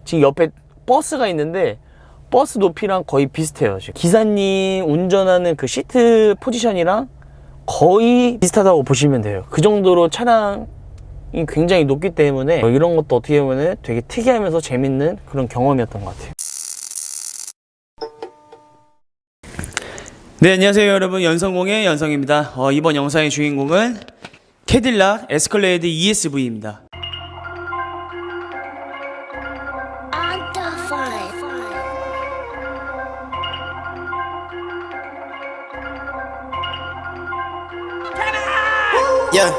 지금 옆에 버스가 있는데 버스 높이랑 거의 비슷해요. 지금 기사님 운전하는 그 시트 포지션이랑 거의 비슷하다고 보시면 돼요. 그 정도로 차량이 굉장히 높기 때문에 이런 것도 어떻게 보면 되게 특이하면서 재밌는 그런 경험이었던 것 같아요. 네, 안녕하세요 여러분, 연성공의 연성입니다. 이번 영상의 주인공은 캐딜락 에스컬레이드 ESV입니다. Yeah,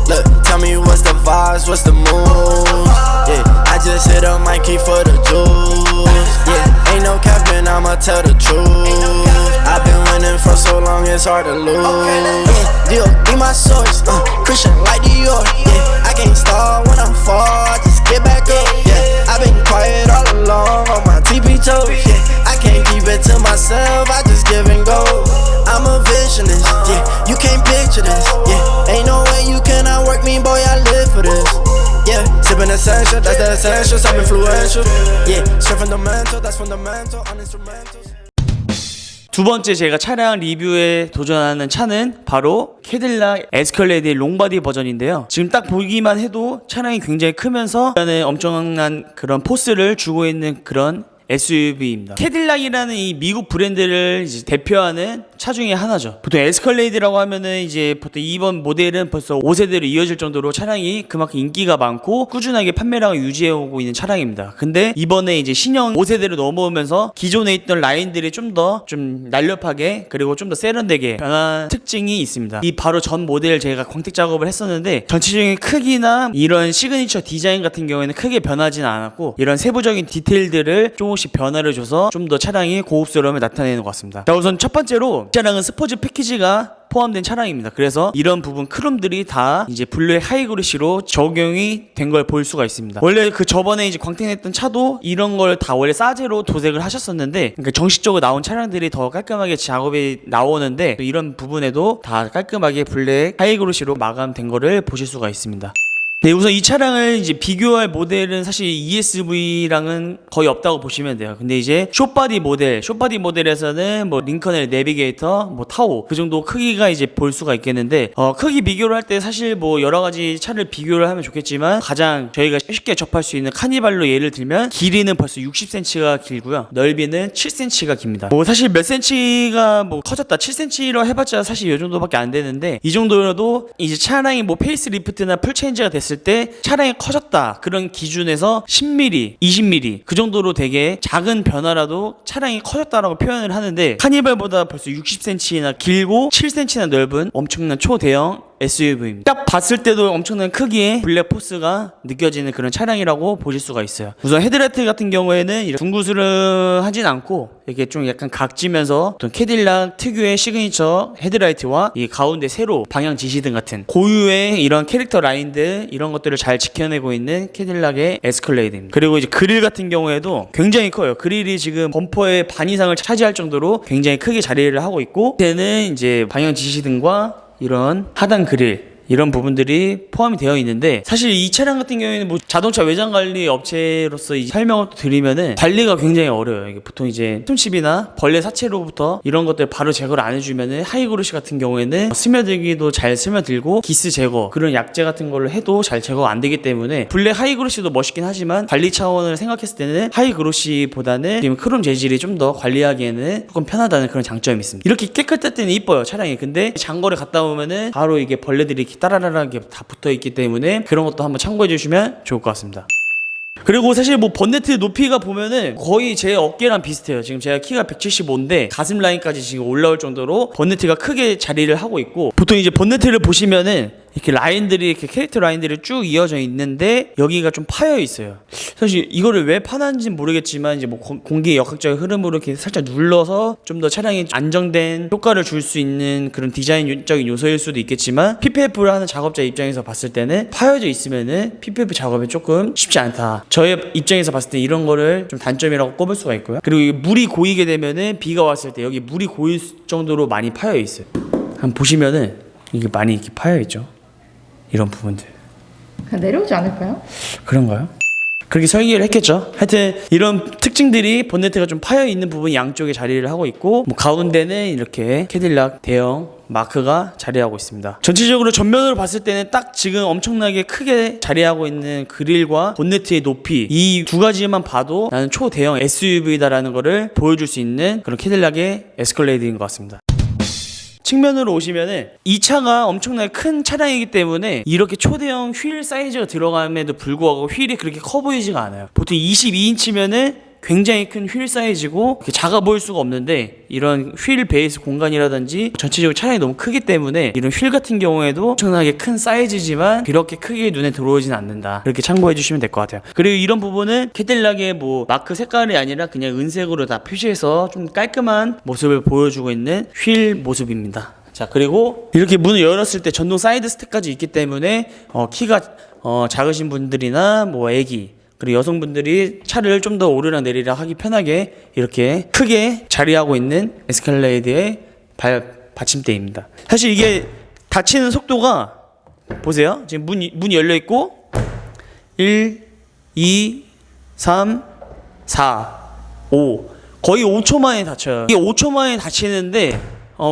look, tell me what's the vibes, what's the mood? Yeah, I just hit a Mikey for the juice. Yeah, ain't no capping, I'ma tell the truth. I've been winning for so long, it's hard to lose. Yeah, Dio, be my source. Christian like Dior. Yeah, I can't start when I'm far, I just get back up. Yeah, I've been quiet all along on my TP toes. Yeah, I can't keep it to myself, I just give and go. I'm a visionist, yeah, you can't picture this, yeah. Ain't no way you cannot work me, boy, I live for this. Yeah, sipping essential, that's the essentials, I'm influential. Yeah, straight fundamental, that's fundamental, on instrumentals. 두 번째 제가 차량 리뷰에 도전하는 차는 바로 캐딜락 에스컬레이드의 롱바디 버전인데요. 지금 딱 보기만 해도 차량이 굉장히 크면서 엄청난 그런 포스를 주고 있는 그런 SUV입니다. 캐딜락이라는 이 미국 브랜드를 이제 대표하는 차 중에 하나죠. 보통 에스컬레이드라고 하면은 이제 보통 이번 모델은 벌써 5세대로 이어질 정도로 차량이 그만큼 인기가 많고 꾸준하게 판매량을 유지해오고 있는 차량입니다. 근데 이번에 이제 신형 5세대로 넘어오면서 기존에 있던 라인들이 좀 더 날렵하게 그리고 좀 더 세련되게 변한 특징이 있습니다. 이 바로 전 모델 제가 광택 작업을 했었는데 전체적인 크기나 이런 시그니처 디자인 같은 경우에는 크게 변하지는 않았고 이런 세부적인 디테일들을 조금씩 변화를 줘서 좀 더 차량이 고급스러움을 나타내는 것 같습니다. 자, 우선 첫 번째로 이 차량은 스포츠 패키지가 포함된 차량입니다. 그래서 이런 부분 크롬들이 다 이제 블랙 하이그로시로 적용이 된 걸 볼 수가 있습니다. 원래 그 저번에 이제 광택냈던 차도 이런 걸 다 원래 사제로 도색을 하셨었는데, 그러니까 정식적으로 나온 차량들이 더 깔끔하게 작업이 나오는데 이런 부분에도 다 깔끔하게 블랙 하이그로시로 마감된 거를 보실 수가 있습니다. 네, 우선 이 차량을 이제 비교할 모델은 사실 ESV랑은 거의 없다고 보시면 돼요. 근데 이제 숏바디 모델에서는 뭐 링컨의 내비게이터, 뭐 타오 그 정도 크기가 이제 볼 수가 있겠는데 크기 비교를 할 때 사실 뭐 여러 가지 차를 비교를 하면 좋겠지만 가장 저희가 쉽게 접할 수 있는 카니발로 예를 들면 길이는 벌써 60cm가 길고요. 넓이는 7cm가 깁니다. 뭐 사실 몇 cm가 뭐 커졌다 7cm로 해봤자 사실 이 정도밖에 안 되는데 이 정도라도 이제 차량이 뭐 페이스리프트나 풀체인지가 됐을 때 차량이 커졌다 그런 기준에서 10mm, 20mm 그 정도로 되게 작은 변화라도 차량이 커졌다라고 표현을 하는데 카니발보다 벌써 60cm나 길고 7cm나 넓은 엄청난 초대형 SUV입니다. 딱 봤을 때도 엄청난 크기의 블랙 포스가 느껴지는 그런 차량이라고 보실 수가 있어요. 우선 헤드라이트 같은 경우에는 이렇게 둥그스름하진 않고 이렇게 좀 약간 각지면서 어떤 캐딜락 특유의 시그니처 헤드라이트와 이 가운데 세로 방향 지시등 같은 고유의 이런 캐릭터 라인들 이런 것들을 잘 지켜내고 있는 캐딜락의 에스컬레이드입니다. 그리고 이제 그릴 같은 경우에도 굉장히 커요. 그릴이 지금 범퍼의 반 이상을 차지할 정도로 굉장히 크게 자리를 하고 있고 밑에는 이제 방향 지시등과 이런 하단 그릴 이런 부분들이 포함이 되어 있는데 사실 이 차량 같은 경우에는 뭐 자동차 외장 관리 업체로서 이 설명을 드리면은 관리가 굉장히 어려워요. 이게 보통 이제 손칩이나 벌레 사체로부터 이런 것들 바로 제거를 안 해주면은 하이그로시 같은 경우에는 스며들기도 잘 스며들고 기스 제거 그런 약재 같은 걸로 해도 잘 제거가 안 되기 때문에 블랙 하이그로시도 멋있긴 하지만 관리 차원을 생각했을 때는 하이그로시보다는 지금 크롬 재질이 좀 더 관리하기에는 조금 편하다는 그런 장점이 있습니다. 이렇게 깨끗할 때는 이뻐요 차량이. 근데 장거리 갔다 오면은 바로 이게 벌레들이 따라라라하게 다 붙어있기 때문에 그런 것도 한번 참고해 주시면 좋을 것 같습니다. 그리고 사실 뭐 번네트 높이가 보면은 거의 제 어깨랑 비슷해요. 지금 제가 키가 175인데 가슴 라인까지 지금 올라올 정도로 번네트가 크게 자리를 하고 있고 보통 이제 번네트를 보시면은 이렇게 라인들이 이렇게 캐릭터 라인들이 쭉 이어져 있는데 여기가 좀 파여 있어요. 사실 이거를 왜 파는지는 모르겠지만 이제 뭐 공기의 역학적인 흐름으로 이렇게 살짝 눌러서 좀 더 차량이 안정된 효과를 줄 수 있는 그런 디자인적인 요소일 수도 있겠지만 PPF를 하는 작업자 입장에서 봤을 때는 파여져 있으면은 PPF 작업이 조금 쉽지 않다. 저의 입장에서 봤을 때 이런 거를 좀 단점이라고 꼽을 수가 있고요. 그리고 물이 고이게 되면은 비가 왔을 때 여기 물이 고일 정도로 많이 파여 있어요. 한번 보시면은 이게 많이 이렇게 파여 있죠. 이런 부분들 내려오지 않을까요? 그런가요? 그렇게 설계를 했겠죠. 하여튼 이런 특징들이 본네트가 좀 파여 있는 부분이 양쪽에 자리를 하고 있고, 뭐 가운데는 이렇게 캐딜락 대형 마크가 자리하고 있습니다. 전체적으로 전면으로 봤을 때는 딱 지금 엄청나게 크게 자리하고 있는 그릴과 본네트의 높이, 이 두 가지만 봐도 나는 초대형 SUV다라는 거를 보여줄 수 있는 그런 캐딜락의 에스컬레이드인 것 같습니다. 측면으로 오시면은 이 차가 엄청나게 큰 차량이기 때문에 이렇게 초대형 휠 사이즈가 들어감에도 불구하고 휠이 그렇게 커 보이지가 않아요. 보통 22인치면은 굉장히 큰 휠 사이즈고 그렇게 작아 보일 수가 없는데, 이런 휠 베이스 공간이라든지 전체적으로 차량이 너무 크기 때문에 이런 휠 같은 경우에도 엄청나게 큰 사이즈지만 그렇게 크게 눈에 들어오지는 않는다. 그렇게 참고해 주시면 될 것 같아요. 그리고 이런 부분은 캐딜락의 뭐 마크 색깔이 아니라 그냥 은색으로 다 표시해서 좀 깔끔한 모습을 보여주고 있는 휠 모습입니다. 자, 그리고 이렇게 문을 열었을 때 전동 사이드 스텝까지 있기 때문에 키가 작으신 분들이나 뭐 애기, 그리고 여성분들이 차를 좀 더 오르락 내리락 하기 편하게 이렇게 크게 자리하고 있는 에스컬레이드의 발 받침대입니다. 사실 이게 닫히는 속도가 보세요. 지금 문이 열려 있고 1, 2, 3, 4, 5 거의 5초 만에 닫혀요. 이게 5초 만에 닫히는데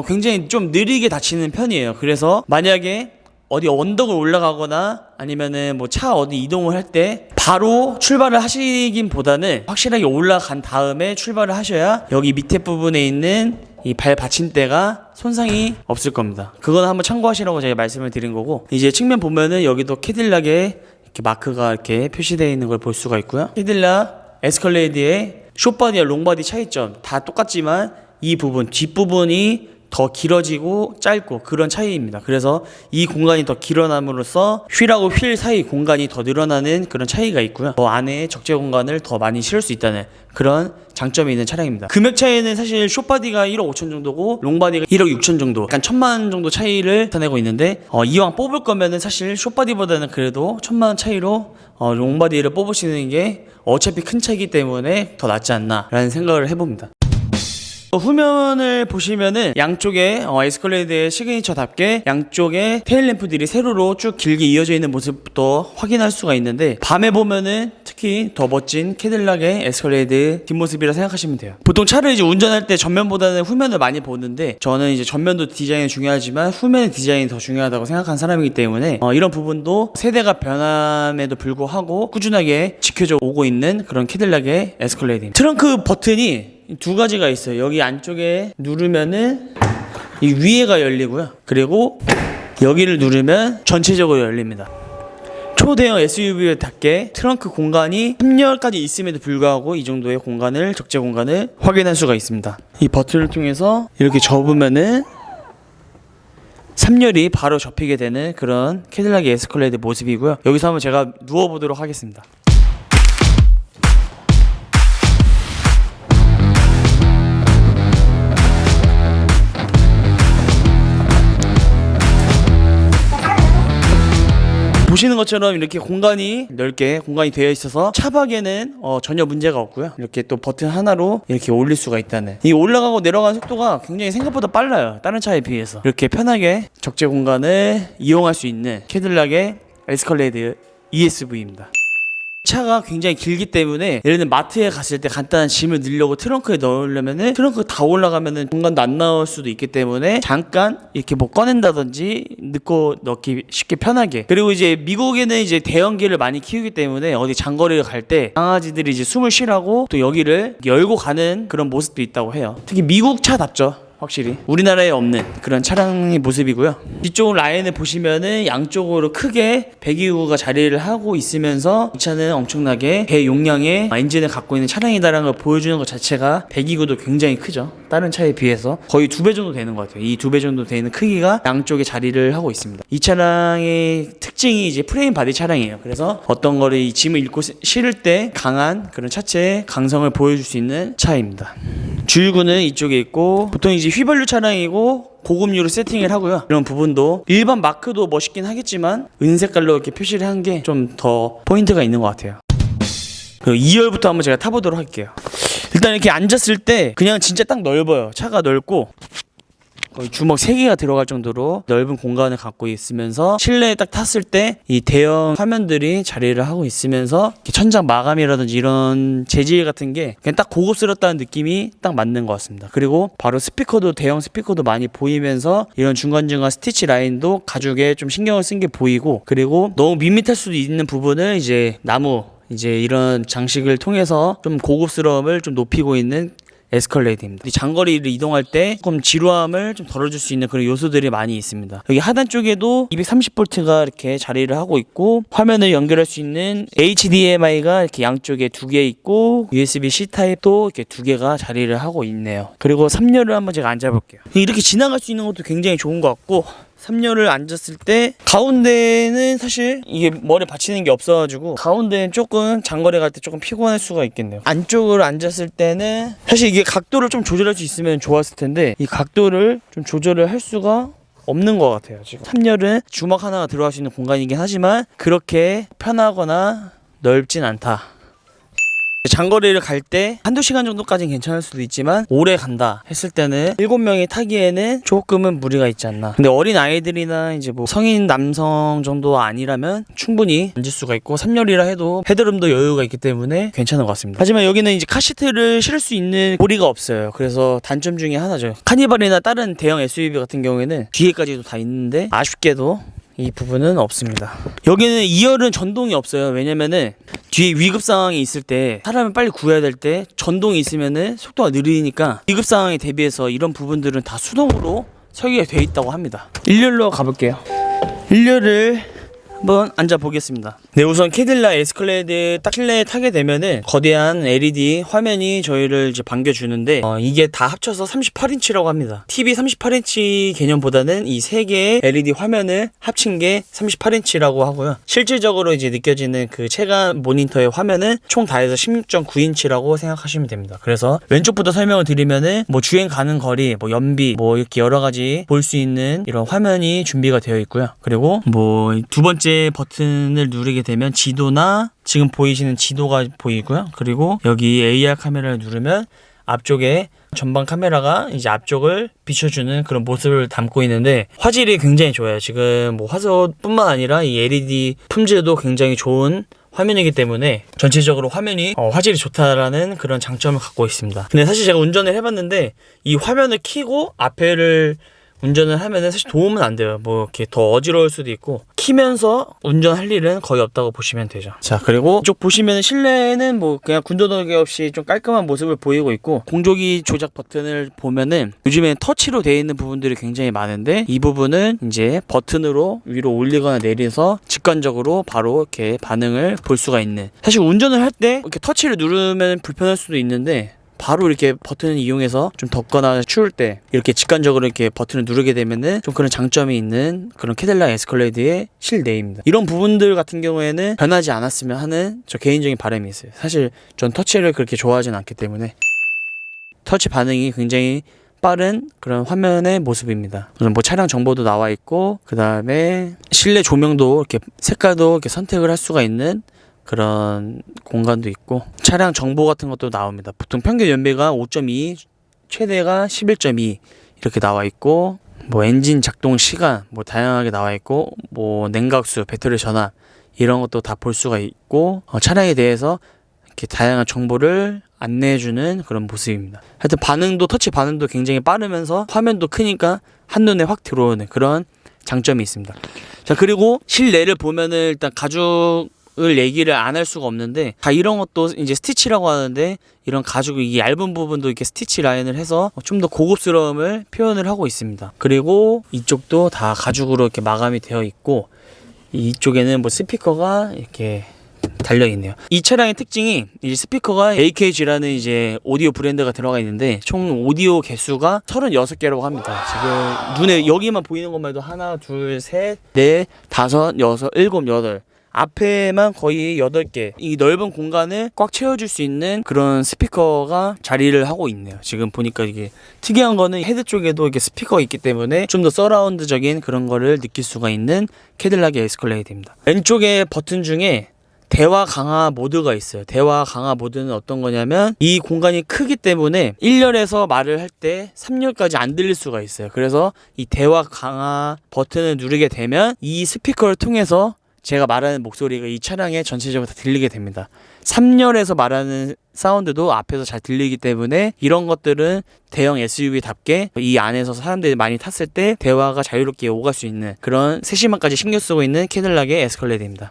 굉장히 좀 느리게 닫히는 편이에요. 그래서 만약에 어디 언덕을 올라가거나 아니면은 뭐 차 어디 이동을 할 때 바로 출발을 하시긴 보다는 확실하게 올라간 다음에 출발을 하셔야 여기 밑에 부분에 있는 이 발 받침대가 손상이 없을 겁니다. 그건 한번 참고하시라고 제가 말씀을 드린 거고, 이제 측면 보면은 여기도 캐딜락에 이렇게 마크가 이렇게 표시되어 있는 걸 볼 수가 있고요. 캐딜락 에스컬레이드의 숏바디와 롱바디 차이점 다 똑같지만 이 부분 뒷부분이 더 길어지고 짧고 그런 차이입니다. 그래서 이 공간이 더 길어남으로써 휠하고 휠 사이 공간이 더 늘어나는 그런 차이가 있고요. 안에 적재 공간을 더 많이 실을 수 있다는 그런 장점이 있는 차량입니다. 금액 차이는 사실 숏바디가 1억 5천 정도고 롱바디가 1억 6천 정도, 약간 1,000만 원 정도 차이를 나타내고 있는데, 이왕 뽑을 거면은 사실 숏바디보다는 그래도 1,000만 원 차이로 롱바디를 뽑으시는 게 어차피 큰 차이기 때문에 더 낫지 않나라는 생각을 해봅니다. 후면을 보시면은 양쪽에 에스컬레이드의 시그니처답게 양쪽에 테일램프들이 세로로 쭉 길게 이어져 있는 모습부터 확인할 수가 있는데, 밤에 보면은 특히 더 멋진 캐딜락의 에스컬레이드 뒷모습이라 생각하시면 돼요. 보통 차를 이제 운전할 때 전면보다는 후면을 많이 보는데, 저는 이제 전면도 디자인이 중요하지만 후면의 디자인이 더 중요하다고 생각하는 사람이기 때문에 이런 부분도 세대가 변함에도 불구하고 꾸준하게 지켜져 오고 있는 그런 캐딜락의 에스컬레이드입니다. 트렁크 버튼이 두 가지가 있어요. 여기 안쪽에 누르면은 이 위에가 열리고요. 그리고 여기를 누르면 전체적으로 열립니다. 초대형 SUV답게 트렁크 공간이 3열까지 있음에도 불구하고 이 정도의 공간을, 적재 공간을 확인할 수가 있습니다. 이 버튼을 통해서 이렇게 접으면은 3열이 바로 접히게 되는 그런 캐딜락의 에스컬레이드 모습이고요. 여기서 한번 제가 누워보도록 하겠습니다. 보시는 것처럼 이렇게 공간이 넓게 공간이 되어 있어서 차박에는 전혀 문제가 없고요. 이렇게 또 버튼 하나로 이렇게 올릴 수가 있다는, 이 올라가고 내려가는 속도가 굉장히 생각보다 빨라요. 다른 차에 비해서. 이렇게 편하게 적재 공간을 이용할 수 있는 캐딜락의 에스컬레이드 ESV입니다. 차가 굉장히 길기 때문에 예를 들면 마트에 갔을 때 간단한 짐을 넣으려고 트렁크에 넣으려면은 트렁크 다 올라가면은 공간도 안 나올 수도 있기 때문에 잠깐 이렇게 뭐 꺼낸다든지 넣기 쉽게 편하게. 그리고 이제 미국에는 이제 대형개를 많이 키우기 때문에 어디 장거리를 갈 때 강아지들이 이제 숨을 쉬라고 또 여기를 열고 가는 그런 모습도 있다고 해요. 특히 미국 차답죠. 확실히 우리나라에 없는 그런 차량의 모습이고요. 뒤쪽 라인을 보시면은 양쪽으로 크게 배기구가 자리를 하고 있으면서 이 차는 엄청나게 대용량의 엔진을 갖고 있는 차량이다라는 걸 보여주는 것 자체가, 배기구도 굉장히 크죠. 다른 차에 비해서 거의 2배 정도 되는 것 같아요. 이 2배 정도 되는 크기가 양쪽에 자리를 하고 있습니다. 이 차량의 특징이 이제 프레임 바디 차량이에요. 그래서 어떤 거를 이 짐을 싣고 실을 때 강한 그런 차체의 강성을 보여줄 수 있는 차입니다. 주유구는 이쪽에 있고, 보통 이제 휘발유 차량이고 고급유로 세팅을 하고요. 이런 부분도 일반 마크도 멋있긴 하겠지만 은색깔로 이렇게 표시를 한 게 좀 더 포인트가 있는 것 같아요. 2열부터 한번 제가 타보도록 할게요. 일단 이렇게 앉았을 때 그냥 진짜 딱 넓어요. 차가 넓고 거의 주먹 3개가 들어갈 정도로 넓은 공간을 갖고 있으면서 실내에 딱 탔을 때 이 대형 화면들이 자리를 하고 있으면서 천장 마감이라든지 이런 재질 같은 게 그냥 딱 고급스럽다는 느낌이 딱 맞는 것 같습니다. 그리고 바로 스피커도 대형 스피커도 많이 보이면서 이런 중간중간 스티치 라인도 가죽에 좀 신경을 쓴 게 보이고, 그리고 너무 밋밋할 수도 있는 부분을 이제 나무 이제 이런 장식을 통해서 좀 고급스러움을 좀 높이고 있는 에스컬레이드입니다. 이 장거리를 이동할 때 조금 지루함을 좀 덜어줄 수 있는 그런 요소들이 많이 있습니다. 여기 하단 쪽에도 230V가 이렇게 자리를 하고 있고, 화면을 연결할 수 있는 HDMI가 이렇게 양쪽에 2개 있고, USB-C 타입도 이렇게 2개가 자리를 하고 있네요. 그리고 3열을 한번 제가 앉아볼게요. 이렇게 지나갈 수 있는 것도 굉장히 좋은 것 같고, 3열을 앉았을 때 가운데는 사실 이게 머리에 받치는 게 없어가지고 가운데는 조금 장거리 갈 때 조금 피곤할 수가 있겠네요. 안쪽으로 앉았을 때는 사실 이게 각도를 좀 조절할 수 있으면 좋았을 텐데 이 각도를 좀 조절을 할 수가 없는 것 같아요. 지금 3열은 주먹 하나가 들어갈 수 있는 공간이긴 하지만 그렇게 편하거나 넓진 않다. 장거리를 갈 때 한두 시간 정도까지는 괜찮을 수도 있지만 오래 간다 했을 때는 7명이 타기에는 조금은 무리가 있지 않나. 근데 어린 아이들이나 이제 뭐 성인 남성 정도 아니라면 충분히 앉을 수가 있고 3열이라 해도 헤드룸도 여유가 있기 때문에 괜찮은 것 같습니다. 하지만 여기는 이제 카시트를 실을 수 있는 고리가 없어요. 그래서 단점 중에 하나죠. 카니발이나 다른 대형 SUV 같은 경우에는 뒤에까지도 다 있는데 아쉽게도 이 부분은 없습니다. 여기는 2열은 전동이 없어요. 왜냐면은 뒤에 위급 상황이 있을 때 사람을 빨리 구해야 될 때 전동이 있으면은 속도가 느리니까 위급 상황에 대비해서 이런 부분들은 다 수동으로 설계가 되어 있다고 합니다. 1열로 가볼게요. 1열을 한번 앉아보겠습니다. 네, 우선 캐딜락 에스컬레이드 딱 실내에 타게 되면은 거대한 LED 화면이 저희를 이제 반겨주는데 이게 다 합쳐서 38인치라고 합니다. TV 38인치 개념보다는 이 3개의 LED 화면을 합친 게 38인치라고 하고요. 실질적으로 이제 느껴지는 그 체감 모니터의 화면은 총 다 해서 16.9인치라고 생각하시면 됩니다. 그래서 왼쪽부터 설명을 드리면은 뭐 주행 가는 거리, 뭐 연비, 뭐 이렇게 여러 가지 볼 수 있는 이런 화면이 준비가 되어 있고요. 그리고 뭐 두 번째 버튼을 누르게 되면 지도나 지금 보이시는 지도가 보이고요. 그리고 여기 AR 카메라를 누르면 앞쪽에 전방 카메라가 이제 앞쪽을 비춰주는 그런 모습을 담고 있는데 화질이 굉장히 좋아요. 지금 뭐 화소뿐만 아니라 이 LED 품질도 굉장히 좋은 화면이기 때문에 전체적으로 화면이 화질이 좋다라는 그런 장점을 갖고 있습니다. 근데 사실 제가 운전을 해봤는데 이 화면을 켜고 앞에를 운전을 하면은 사실 도움은 안 돼요. 뭐 이렇게 더 어지러울 수도 있고 키면서 운전할 일은 거의 없다고 보시면 되죠. 자, 그리고 이쪽 보시면 실내에는 뭐 그냥 군더더기 없이 좀 깔끔한 모습을 보이고 있고, 공조기 조작 버튼을 보면은 요즘에 터치로 되어 있는 부분들이 굉장히 많은데 이 부분은 이제 버튼으로 위로 올리거나 내려서 직관적으로 바로 이렇게 반응을 볼 수가 있는, 사실 운전을 할 때 이렇게 터치를 누르면 불편할 수도 있는데 바로 이렇게 버튼을 이용해서 좀 덥거나 추울 때 이렇게 직관적으로 이렇게 버튼을 누르게 되면은 좀 그런 장점이 있는 그런 캐딜락 에스컬레이드의 실내입니다. 이런 부분들 같은 경우에는 변하지 않았으면 하는 저 개인적인 바람이 있어요. 사실 전 터치를 그렇게 좋아하진 않기 때문에 터치 반응이 굉장히 빠른 그런 화면의 모습입니다. 우선 뭐 차량 정보도 나와 있고, 그 다음에 실내 조명도 이렇게 색깔도 이렇게 선택을 할 수가 있는 그런 공간도 있고, 차량 정보 같은 것도 나옵니다. 보통 평균 연비가 5.2, 최대가 11.2 이렇게 나와 있고, 뭐 엔진 작동 시간 뭐 다양하게 나와 있고, 뭐 냉각수, 배터리 전압 이런 것도 다 볼 수가 있고, 차량에 대해서 이렇게 다양한 정보를 안내해주는 그런 모습입니다. 하여튼 반응도, 터치 반응도 굉장히 빠르면서 화면도 크니까 한눈에 확 들어오는 그런 장점이 있습니다. 자, 그리고 실내를 보면은 일단 가죽을 얘기를 안 할 수가 없는데, 다 이런 것도 이제 스티치라고 하는데, 이런 가죽 이 얇은 부분도 이렇게 스티치 라인을 해서 좀 더 고급스러움을 표현을 하고 있습니다. 그리고 이쪽도 다 가죽으로 이렇게 마감이 되어 있고, 이쪽에는 뭐 스피커가 이렇게 달려 있네요. 이 차량의 특징이 이 스피커가 AKG라는 이제 오디오 브랜드가 들어가 있는데 총 오디오 개수가 36개라고 합니다. 지금 눈에 여기만 보이는 것만 해도 하나, 둘, 셋, 넷, 다섯, 여섯, 일곱, 여덟. 앞에만 거의 8개, 이 넓은 공간을 꽉 채워줄 수 있는 그런 스피커가 자리를 하고 있네요. 지금 보니까 이게 특이한 거는 헤드 쪽에도 이렇게 스피커가 있기 때문에 좀 더 서라운드적인 그런 거를 느낄 수가 있는 캐딜락의 에스컬레이드입니다. 왼쪽에 버튼 중에 대화 강화 모드가 있어요. 대화 강화 모드는 어떤 거냐면 이 공간이 크기 때문에 1열에서 말을 할 때 3열까지 안 들릴 수가 있어요. 그래서 이 대화 강화 버튼을 누르게 되면 이 스피커를 통해서 제가 말하는 목소리가 이 차량에 전체적으로 다 들리게 됩니다. 3열에서 말하는 사운드도 앞에서 잘 들리기 때문에 이런 것들은 대형 SUV답게 이 안에서 사람들이 많이 탔을 때 대화가 자유롭게 오갈 수 있는 그런 세심함까지 신경 쓰고 있는 캐딜락의 에스컬레이드입니다.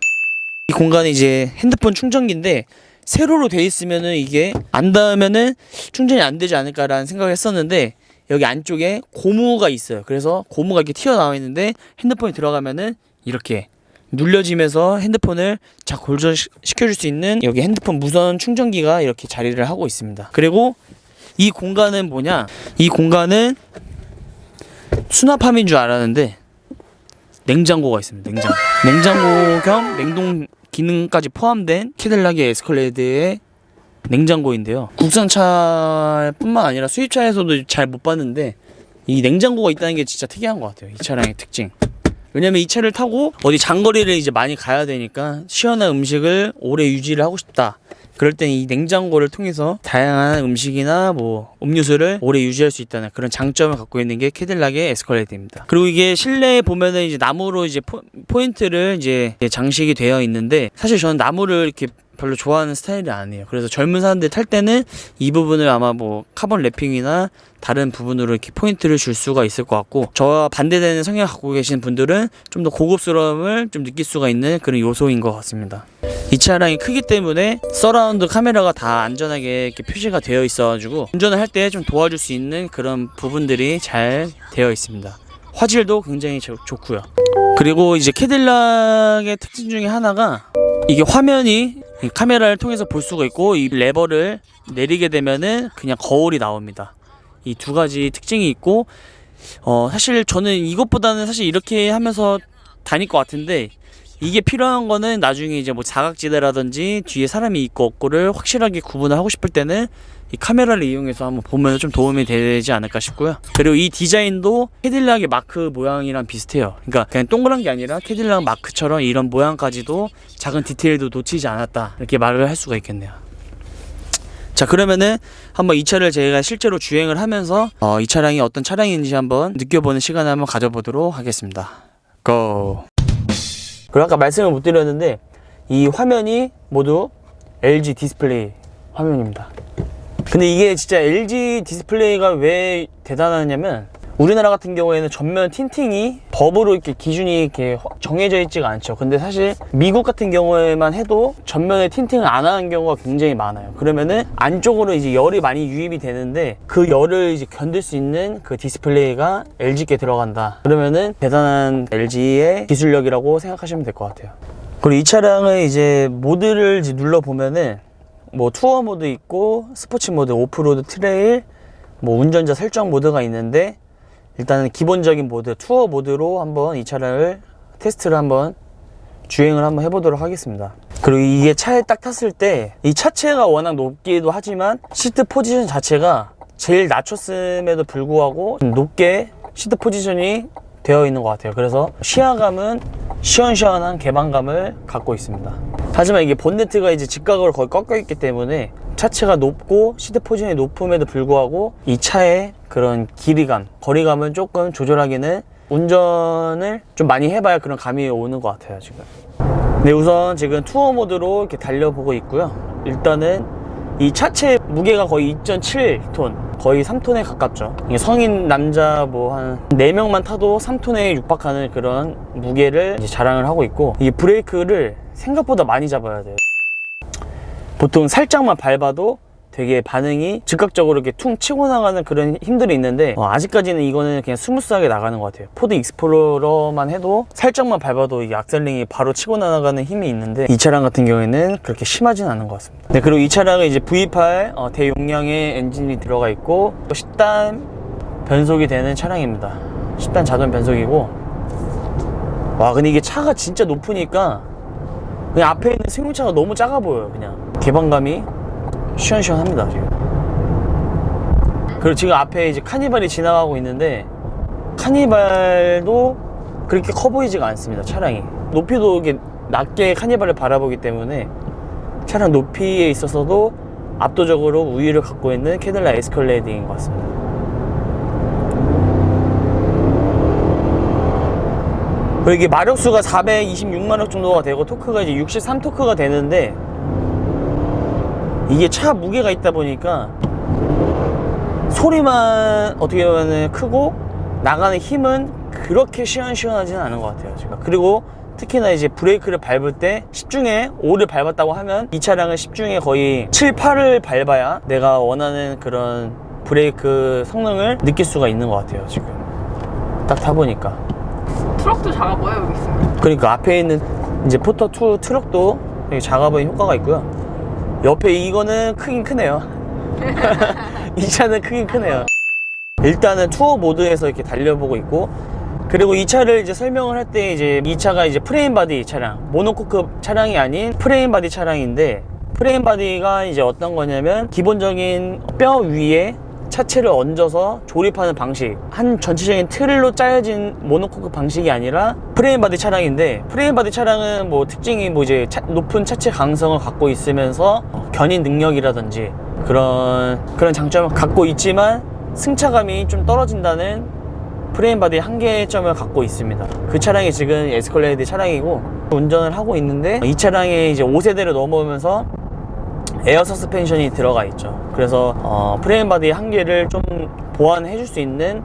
이 공간이 이제 핸드폰 충전기인데 세로로 돼 있으면은 이게 안 닿으면은 충전이 안 되지 않을까라는 생각을 했었는데 여기 안쪽에 고무가 있어요. 그래서 고무가 이렇게 튀어나와 있는데 핸드폰이 들어가면은 이렇게 눌려지면서 핸드폰을 잘 고정시켜줄 수 있는 여기 핸드폰 무선 충전기가 이렇게 자리를 하고 있습니다. 그리고 이 공간은 뭐냐? 이 공간은 수납함인 줄 알았는데 냉장고가 있습니다. 냉장고 겸 냉동 기능까지 포함된 캐딜락의 에스컬레이드의 냉장고인데요. 국산차뿐만 아니라 수입차에서도 잘 못 봤는데 이 냉장고가 있다는 게 진짜 특이한 것 같아요. 이 차량의 특징. 왜냐면 이 차를 타고 어디 장거리를 이제 많이 가야 되니까 시원한 음식을 오래 유지를 하고 싶다. 그럴 땐 이 냉장고를 통해서 다양한 음식이나 뭐 음료수를 오래 유지할 수 있다는 그런 장점을 갖고 있는 게 캐딜락의 에스컬레이드입니다. 그리고 이게 실내에 보면은 이제 나무로 이제 포인트를 이제 장식이 되어 있는데 사실 저는 나무를 이렇게 별로 좋아하는 스타일이 아니에요. 그래서 젊은 사람들 탈 때는 이 부분을 아마 뭐 카본 랩핑이나 다른 부분으로 이렇게 포인트를 줄 수가 있을 것 같고 저와 반대되는 성향을 갖고 계신 분들은 좀 더 고급스러움을 좀 느낄 수가 있는 그런 요소인 것 같습니다. 이 차량이 크기 때문에 서라운드 카메라가 다 안전하게 이렇게 표시가 되어 있어가지고 운전을 할 때 좀 도와줄 수 있는 그런 부분들이 잘 되어 있습니다. 화질도 굉장히 좋고요. 그리고 이제 캐딜락의 특징 중에 하나가 이게 화면이 카메라를 통해서 볼 수가 있고 이 레버를 내리게 되면은 그냥 거울이 나옵니다. 이 두 가지 특징이 있고 사실 저는 이것보다는 사실 이렇게 하면서 다닐 것 같은데 이게 필요한 거는 나중에 이제 뭐 사각지대라든지 뒤에 사람이 있고 없고를 확실하게 구분을 하고 싶을 때는 이 카메라를 이용해서 한번 보면 좀 도움이 되지 않을까 싶고요. 그리고 이 디자인도 캐딜락의 마크 모양이랑 비슷해요. 그러니까 그냥 동그란 게 아니라 캐딜락 마크처럼 이런 모양까지도 작은 디테일도 놓치지 않았다 이렇게 말을 할 수가 있겠네요. 자, 그러면은 한번 이 차를 제가 실제로 주행을 하면서 이 차량이 어떤 차량인지 한번 느껴보는 시간을 한번 가져보도록 하겠습니다. 고! 그리고 아까 말씀을 못 드렸는데 이 화면이 모두 LG 디스플레이 화면입니다. 근데 이게 진짜 LG 디스플레이가 왜 대단하냐면 우리나라 같은 경우에는 전면 틴팅이 법으로 이렇게 기준이 이렇게 정해져 있지가 않죠. 근데 사실 미국 같은 경우에만 해도 전면에 틴팅을 안 하는 경우가 굉장히 많아요. 그러면은 안쪽으로 이제 열이 많이 유입이 되는데 그 열을 이제 견딜 수 있는 그 디스플레이가 LG께 들어간다. 그러면은 대단한 LG의 기술력이라고 생각하시면 될 것 같아요. 그리고 이 차량을 이제 모드를 이제 눌러 보면은 뭐 투어 모드 있고 스포츠 모드, 오프로드, 트레일, 뭐 운전자 설정 모드가 있는데 일단은 기본적인 모드 투어 모드로 한번 이 차량을 테스트를 한번 주행을 한번 해보도록 하겠습니다. 그리고 이게 차에 딱 탔을 때 이 차체가 워낙 높기도 하지만 시트 포지션 자체가 제일 낮췄음에도 불구하고 높게 시트 포지션이 되어 있는 것 같아요. 그래서 시야감은 시원시원한 개방감을 갖고 있습니다. 하지만 이게 본네트가 이제 직각으로 거의 꺾여 있기 때문에 차체가 높고 시트 포지션이 높음에도 불구하고 이 차의 그런 길이감, 거리감은 조금 조절하기는 운전을 좀 많이 해봐야 그런 감이 오는 것 같아요, 지금. 네, 우선 지금 투어 모드로 이렇게 달려보고 있고요. 일단은 이 차체 무게가 거의 2.7톤, 거의 3톤에 가깝죠. 이게 성인 남자 뭐 한 4명만 타도 3톤에 육박하는 그런 무게를 이제 자랑을 하고 있고, 이 브레이크를 생각보다 많이 잡아야 돼요. 보통 살짝만 밟아도 되게 반응이 즉각적으로 이렇게 퉁 치고 나가는 그런 힘들이 있는데 아직까지는 이거는 그냥 스무스하게 나가는 것 같아요. 포드 익스플로러만 해도 살짝만 밟아도 이 악셀링이 바로 치고 나가는 힘이 있는데 이 차량 같은 경우에는 그렇게 심하진 않은 것 같습니다. 네, 그리고 이 차량은 이제 V8 대용량의 엔진이 들어가 있고 10단 변속이 되는 차량입니다. 10단 자동 변속이고, 와 근데 이게 차가 진짜 높으니까 그냥 앞에 있는 승용차가 너무 작아 보여요. 그냥 개방감이 시원시원합니다 지금. 그리고 지금 앞에 이제 카니발이 지나가고 있는데 카니발도 그렇게 커 보이지가 않습니다. 차량이 높이도 이게 낮게 카니발을 바라보기 때문에 차량 높이에 있어서도 압도적으로 우위를 갖고 있는 캐딜락 에스컬레이드인 것 같습니다. 그리고 이게 마력수가 426마력 정도가 되고 토크가 이제 63토크가 되는데, 이게 차 무게가 있다 보니까 소리만 어떻게 보면 크고 나가는 힘은 그렇게 시원시원하지는 않은 것 같아요 지금. 그리고 특히나 이제 브레이크를 밟을 때 10중에 5를 밟았다고 하면 이 차량은 10중에 거의 7, 8을 밟아야 내가 원하는 그런 브레이크 성능을 느낄 수가 있는 것 같아요 지금. 딱 타보니까. 트럭도 작아 보여 여기 있으면. 그러니까 앞에 있는 이제 포터2 트럭도 되게 작아 보이는 효과가 있고요. 옆에 이거는 크긴 크네요. 이 차는 크긴 크네요. 일단은 투어 모드에서 이렇게 달려보고 있고, 그리고 이 차를 이제 설명을 할 때 이제 이 차가 이제 프레임 바디 차량, 모노코크 차량이 아닌 프레임 바디 차량인데, 프레임 바디가 이제 어떤 거냐면 기본적인 뼈 위에 차체를 얹어서 조립하는 방식, 한 전체적인 틀로 짜여진 모노코크 방식이 아니라 프레임 바디 차량인데, 프레임 바디 차량은 뭐 특징이 뭐 이제 높은 차체 강성을 갖고 있으면서 견인 능력이라든지 그런 장점을 갖고 있지만 승차감이 좀 떨어진다는 프레임 바디의 한계점을 갖고 있습니다. 그 차량이 지금 에스컬레이드 차량이고 운전을 하고 있는데, 이 차량이 이제 5세대를 넘어오면서 에어 서스펜션이 들어가 있죠. 그래서 프레임 바디의 한계를 좀 보완해 줄 수 있는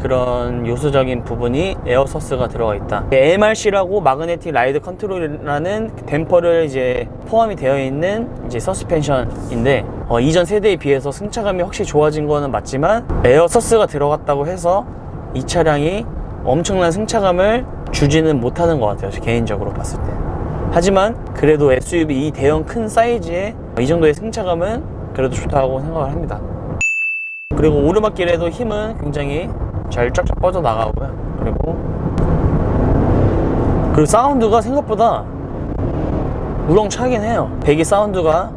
그런 요소적인 부분이 에어 서스가 들어가 있다. MRC라고 마그네틱 라이드 컨트롤이라는 댐퍼를 이제 포함이 되어 있는 이제 서스펜션인데, 이전 세대에 비해서 승차감이 확실히 좋아진 거는 맞지만 에어 서스가 들어갔다고 해서 이 차량이 엄청난 승차감을 주지는 못하는 것 같아요 개인적으로 봤을 때. 하지만 그래도 SUV 이 대형 큰 사이즈에 이 정도의 승차감은 그래도 좋다고 생각을 합니다. 그리고 오르막길에도 힘은 굉장히 잘 쫙쫙 뻗어나가고요. 그리고 사운드가 생각보다 우렁차긴 해요. 배기 사운드가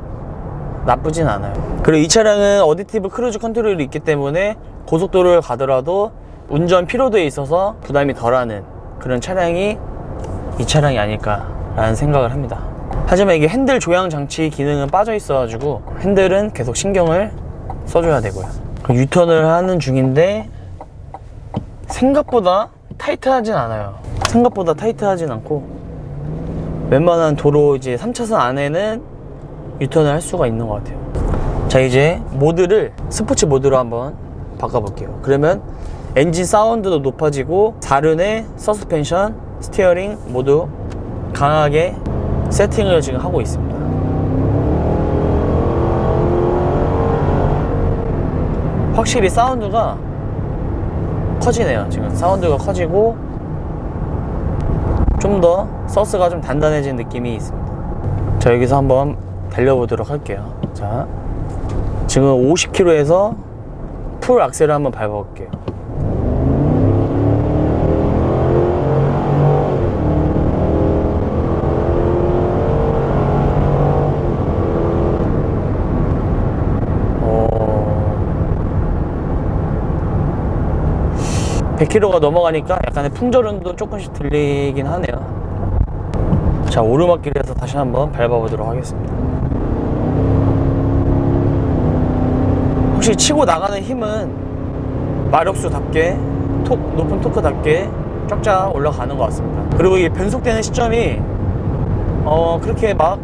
나쁘진 않아요. 그리고 이 차량은 어댑티브 크루즈 컨트롤이 있기 때문에 고속도로를 가더라도 운전 피로도에 있어서 부담이 덜하는 그런 차량이 이 차량이 아닐까라는 생각을 합니다. 하지만 이게 핸들 조향 장치 기능은 빠져 있어가지고 핸들은 계속 신경을 써줘야 되고요. 유턴을 하는 중인데 생각보다 타이트하진 않아요. 생각보다 타이트하진 않고 웬만한 도로 이제 3차선 안에는 유턴을 할 수가 있는 것 같아요. 자, 이제 모드를 스포츠 모드로 한번 바꿔볼게요. 그러면 엔진 사운드도 높아지고 4륜의 서스펜션, 스티어링 모두 강하게 세팅을 지금 하고 있습니다. 확실히 사운드가 커지네요. 지금 사운드가 커지고 좀 더 서스가 좀 단단해진 느낌이 있습니다. 자, 여기서 한번 달려보도록 할게요. 자, 지금 50km에서 풀 악셀을 한번 밟아볼게요. 어... 100km가 넘어가니까 약간의 풍절음도 조금씩 들리긴 하네요. 자, 오르막길에서 다시 한번 밟아보도록 하겠습니다. 혹시 치고 나가는 힘은 마력수답게 높은 토크답게 쫙쫙 올라가는 것 같습니다. 그리고 이 변속되는 시점이 그렇게 막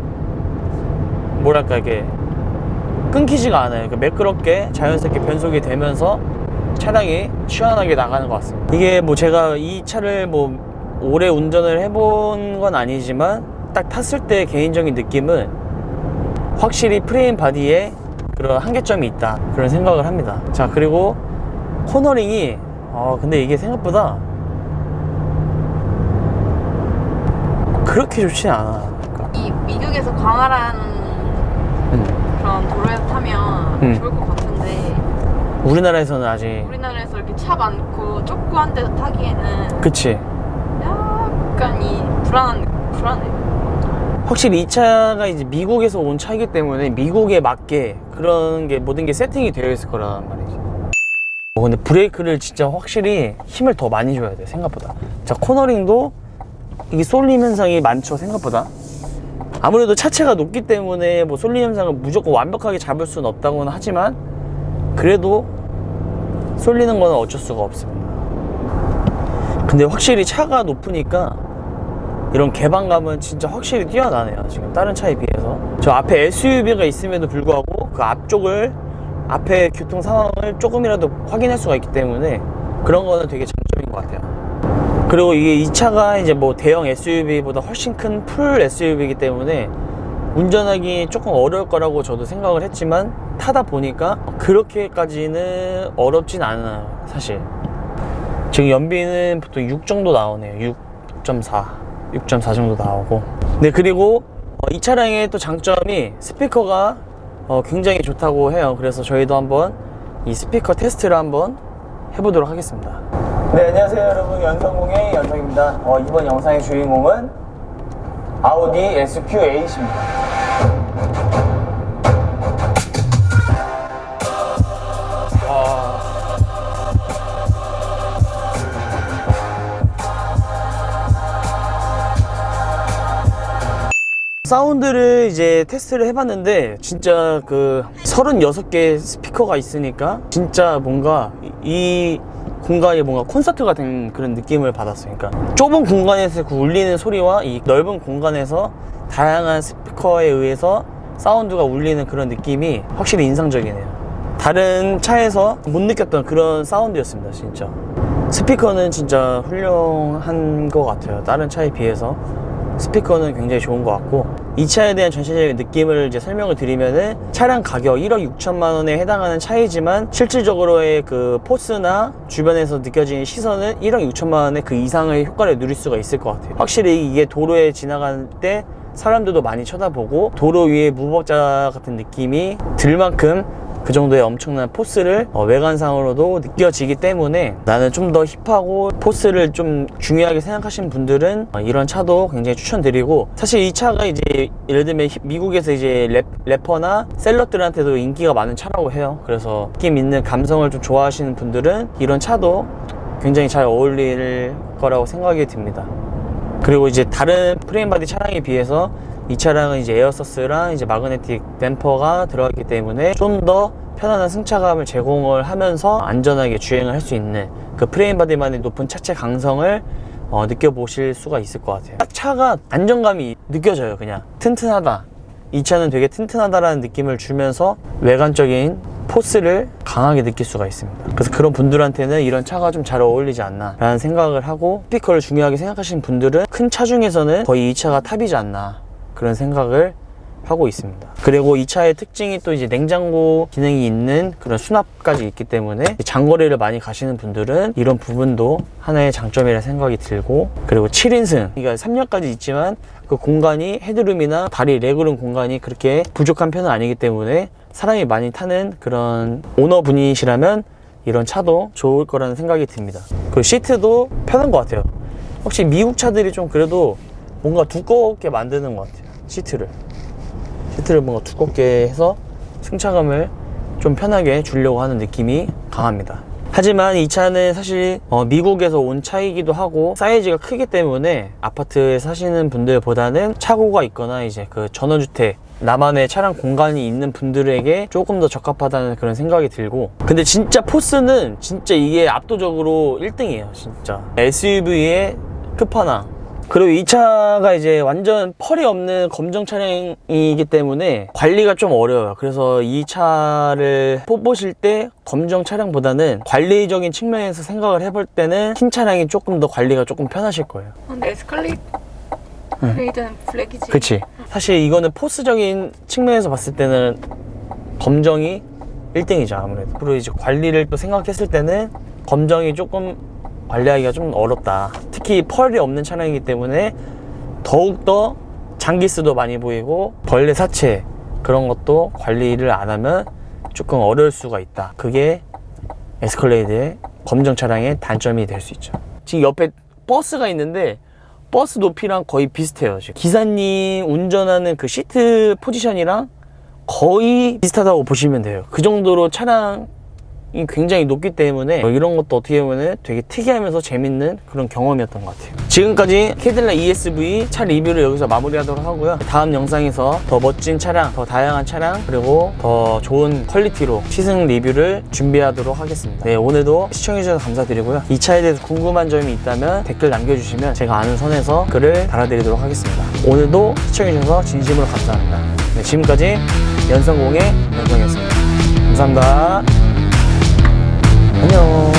뭐랄까 이게 끊기지가 않아요. 매끄럽게 자연스럽게 변속이 되면서 차량이 시원하게 나가는 것 같습니다. 이게 뭐 제가 이 차를 뭐 오래 운전을 해본 건 아니지만 딱 탔을 때 개인적인 느낌은 확실히 프레임 바디에 그런 한계점이 있다, 그런 생각을 합니다. 자, 그리고 코너링이 근데 이게 생각보다 그렇게 좋지 않아. 그러니까. 이 미국에서 광활한 그런 도로에서 타면 좋을 것 같은데 우리나라에서는 아직 우리나라에서 이렇게 차 많고 좁고한 데서 타기에는 그치. 약간 불안해. 확실히 이 차가 이제 미국에서 온 차이기 때문에 미국에 맞게 그런 게 모든 게 세팅이 되어 있을 거란 말이지. 근데 브레이크를 진짜 확실히 힘을 더 많이 줘야 돼 생각보다. 자, 코너링도 이게 쏠림 현상이 많죠, 생각보다. 아무래도 차체가 높기 때문에 뭐 쏠림 현상을 무조건 완벽하게 잡을 수는 없다고는 하지만 그래도 쏠리는 건 어쩔 수가 없습니다. 근데 확실히 차가 높으니까 이런 개방감은 진짜 확실히 뛰어나네요. 지금 다른 차에 비해서. 저 앞에 SUV가 있음에도 불구하고 그 앞에 교통 상황을 조금이라도 확인할 수가 있기 때문에 그런 거는 되게 장점인 것 같아요. 그리고 이 차가 이제 뭐 대형 SUV보다 훨씬 큰 풀 SUV이기 때문에 운전하기 조금 어려울 거라고 저도 생각을 했지만 타다 보니까 그렇게까지는 어렵진 않아요, 사실. 지금 연비는 보통 6 정도 나오네요. 6.4 정도 나오고. 네, 그리고 이 차량의 또 장점이 스피커가 굉장히 좋다고 해요. 그래서 저희도 한번 이 스피커 테스트를 한번 해보도록 하겠습니다. 네, 안녕하세요 여러분, 연성공의 연성입니다. 이번 영상의 주인공은 아우디 SQ8입니다. 사운드를 이제 테스트를 해봤는데 진짜 그 36개 스피커가 있으니까 진짜 뭔가 이 공간이 뭔가 콘서트 같은 그런 느낌을 받았어요. 그러니까 좁은 공간에서 그 울리는 소리와 이 넓은 공간에서 다양한 스피커에 의해서 사운드가 울리는 그런 느낌이 확실히 인상적이네요. 다른 차에서 못 느꼈던 그런 사운드였습니다. 진짜 스피커는 진짜 훌륭한 것 같아요. 다른 차에 비해서 스피커는 굉장히 좋은 것 같고, 이 차에 대한 전체적인 느낌을 이제 설명을 드리면은 차량 가격 1억 6천만 원에 해당하는 차이지만 실질적으로의 그 포스나 주변에서 느껴지는 시선은 1억 6천만 원의 그 이상의 효과를 누릴 수가 있을 것 같아요. 확실히 이게 도로에 지나갈 때 사람들도 많이 쳐다보고 도로 위에 무법자 같은 느낌이 들 만큼 그 정도의 엄청난 포스를 외관상으로도 느껴지기 때문에 나는 좀 더 힙하고 포스를 좀 중요하게 생각하시는 분들은 이런 차도 굉장히 추천드리고, 사실 이 차가 이제 예를 들면 미국에서 이제 래퍼나 셀럽들한테도 인기가 많은 차라고 해요. 그래서 느낌 있는 감성을 좀 좋아하시는 분들은 이런 차도 굉장히 잘 어울릴 거라고 생각이 듭니다. 그리고 이제 다른 프레임바디 차량에 비해서 이 차량은 이제 에어서스랑 이제 마그네틱 댐퍼가 들어갔기 때문에 좀 더 편안한 승차감을 제공을 하면서 안전하게 주행을 할 수 있는 그 프레임바디만의 높은 차체 강성을 느껴보실 수가 있을 것 같아요. 딱 차가 안정감이 느껴져요. 그냥 튼튼하다, 이 차는 되게 튼튼하다라는 느낌을 주면서 외관적인 포스를 강하게 느낄 수가 있습니다. 그래서 그런 분들한테는 이런 차가 좀 잘 어울리지 않나 라는 생각을 하고, 스피커를 중요하게 생각하시는 분들은 큰 차 중에서는 거의 이 차가 탑이지 않나 그런 생각을 하고 있습니다. 그리고 이 차의 특징이 또 이제 냉장고 기능이 있는 그런 수납까지 있기 때문에 장거리를 많이 가시는 분들은 이런 부분도 하나의 장점이라 생각이 들고, 그리고 7인승, 그러니까 3열까지 있지만 그 공간이 헤드룸이나 다리 레그룸 공간이 그렇게 부족한 편은 아니기 때문에 사람이 많이 타는 그런 오너분이시라면 이런 차도 좋을 거라는 생각이 듭니다. 그리고 시트도 편한 것 같아요. 확실히 미국 차들이 좀 그래도 뭔가 두껍게 만드는 것 같아요. 시트를 뭔가 두껍게 해서 승차감을 좀 편하게 주려고 하는 느낌이 강합니다. 하지만 이 차는 사실 미국에서 온 차이기도 하고 사이즈가 크기 때문에 아파트에 사시는 분들보다는 차고가 있거나 이제 그 전원주택, 나만의 차량 공간이 있는 분들에게 조금 더 적합하다는 그런 생각이 들고, 근데 진짜 포스는 진짜 이게 압도적으로 1등이에요. 진짜 SUV의 끝판왕. 그리고 이 차가 이제 완전 펄이 없는 검정 차량이기 때문에 관리가 좀 어려워요. 그래서 이 차를 뽑으실 때 검정 차량보다는 관리적인 측면에서 생각을 해볼 때는 흰 차량이 조금 더 관리가 조금 편하실 거예요. 근데 에스컬레이드는 블랙이지. 그치. 사실 이거는 포스적인 측면에서 봤을 때는 검정이 1등이죠, 아무래도. 그리고 이제 관리를 또 생각했을 때는 검정이 조금 관리하기가 좀 어렵다. 특히 펄이 없는 차량이기 때문에 더욱더 장기스도 많이 보이고 벌레 사체 그런 것도 관리를 안 하면 조금 어려울 수가 있다. 그게 에스컬레이드의 검정 차량의 단점이 될 수 있죠. 지금 옆에 버스가 있는데 버스 높이랑 거의 비슷해요. 지금 기사님 운전하는 그 시트 포지션이랑 거의 비슷하다고 보시면 돼요. 그 정도로 차량이 굉장히 높기 때문에 이런 것도 어떻게 보면 되게 특이하면서 재밌는 그런 경험이었던 것 같아요. 지금까지 캐딜락 ESV 차 리뷰를 여기서 마무리하도록 하고요. 다음 영상에서 더 멋진 차량, 더 다양한 차량, 그리고 더 좋은 퀄리티로 시승 리뷰를 준비하도록 하겠습니다. 네, 오늘도 시청해주셔서 감사드리고요. 이 차에 대해서 궁금한 점이 있다면 댓글 남겨주시면 제가 아는 선에서 글을 달아드리도록 하겠습니다. 오늘도 시청해주셔서 진심으로 감사합니다. 네, 지금까지 연성공의 연성이었습니다. 감사합니다. 안녕.